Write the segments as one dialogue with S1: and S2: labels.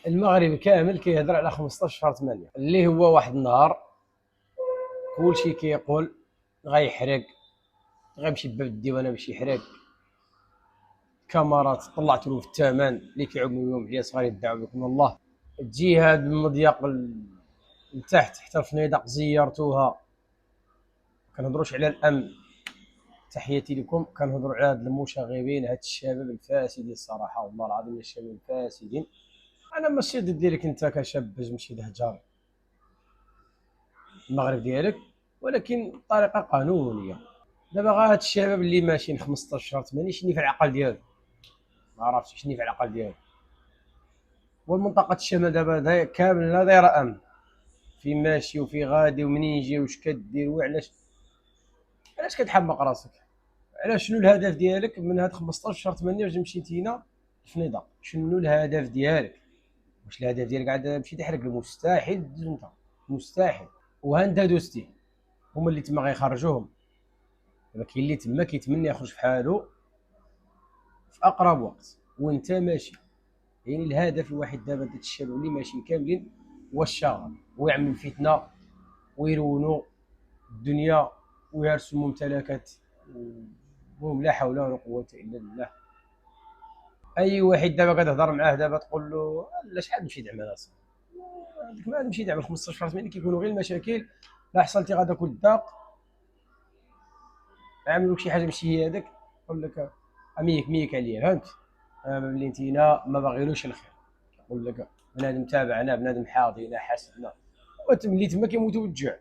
S1: المغرب كامل كيهضر على 15 شهر 8 اللي هو واحد النهار كلشي كيقول غيحرق، غيمشي باب الديوانه باش يحرق كاميرات. طلعت له في الثمن اللي كيعوموا يوم عيال صغار يدعوا بكم الله. تجي هاد المضيق لتحت حتى الفنيدق زيرتوها. كنهضروش على الامن، تحياتي لكم. كنهضروا على هاد المشاغبين، هاد الشباب الفاسدين الصراحه والله العظيم، الشباب الفاسدين. انا ماشي ضد ديالك انت كشاب باش تمشي تهجر المغرب ديالك، ولكن بطريقه قانونيه. دابا غا هاد الشباب اللي ماشيين 15 شهر 8 شني في العقل ديالو؟ ما عرفتش شني في العقل ديالو. والمنطقه الشمال دابا كامله دايره امن، في ماشي وفي غادي ومنين يجي واش كدير وعلاش. علاش كتحمق راسك؟ علاش؟ شنو الهدف ديالك من هاد 15 شهر 8 واش مشيتي هنا الفنيدق؟ شنو الهدف ديالك؟ واش الهدف ديالك عاد مشي تحرق؟ المستحيل تدوز انت، مستحيل. وها انت دوزتي، هما اللي تما غيخرجوهم. دابا كاين اللي تما كيتمنى يخرج في حالو في اقرب وقت وانت ماشي. يعني الهدف الوحيد دابا ديال الشباب اللي ماشيين كاملين هو الشغل، ويعملوا الفتنه ويرونوا الدنيا ويهرسوا الممتلكات. وهم لا حول ولا قوه الا بالله. اي واحد دابا كتهضر معاه دابا تقول له لا شحال نمشي نعمل اصاحبي، عندك ما نمشي نعمل 15 شهر 8 كيكونوا غير المشاكل. لا حصلتي غادا كل الداق عامل لك شي حاجه ماشي هي هذاك، يقول لك اميك ميك عليا، فهمت؟ ملي انتينا ما باغيلوش الخير، يقول لك بنادم تابعنا، بنادم حاضينا حاسدنا. اللي تما كيموتوا بالجوع.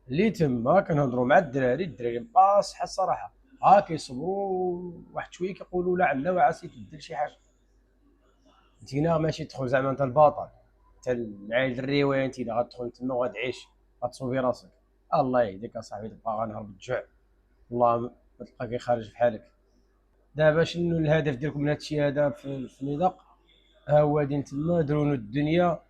S1: اللي تما كنهضروا مع الدراري باصحه الصراحه، ها كيصبروا واحد شويه كيقولوا لعل وعسى تبدل شي حاجه. انتينا ماشي تدخل زعما انت البطل، انت العائل الروايه، انتينا غتدخل تما وغتعيش، غتصوفي راسك. الله يهديك اصاحبي، تبقى غنهار بالجوع والله ما تلقى خارج في حالك. دابا شنو الهدف ديالكم من هادشي هذا في النطاق؟ ها هو غاديين تما درونوا الدنيا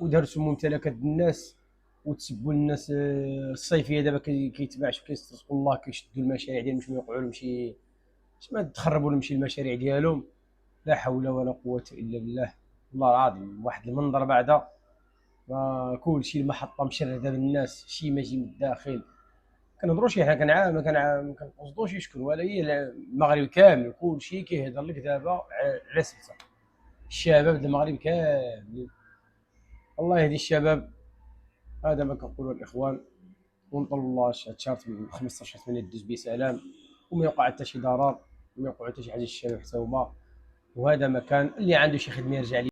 S1: ودرسوا ممتلكات الناس وتسبوا الناس. الصيفيه دابا كيتباعش كيسترزقوا الله، كيشدوا المشاريع ديالهم باش ما يوقعوا لهم باش ما تخربوا لهم المشاريع ديالهم. لا حول ولا قوه الا بالله. والله العظيم واحد المنظر بعدا، كلشي المحطه مشرده بالناس، شي ماشي من الداخل. كنهضروش حنا ما كنقصدوش يشكروا، ولا هي المغرب كامل كلشي كيهضر لك دابا على سبته. الشباب د المغرب كامل الله يهدي الشباب. هذا ما كنقولوا الاخوان، ونطلب الله هاد شهر 15 8 دوز بسلام، وما يوقع حتى شي ضرر، وما يوقع حتى شي حاجه للشباب حتى هما. وهذا مكان اللي عنده شي خدمه يرجع ليه.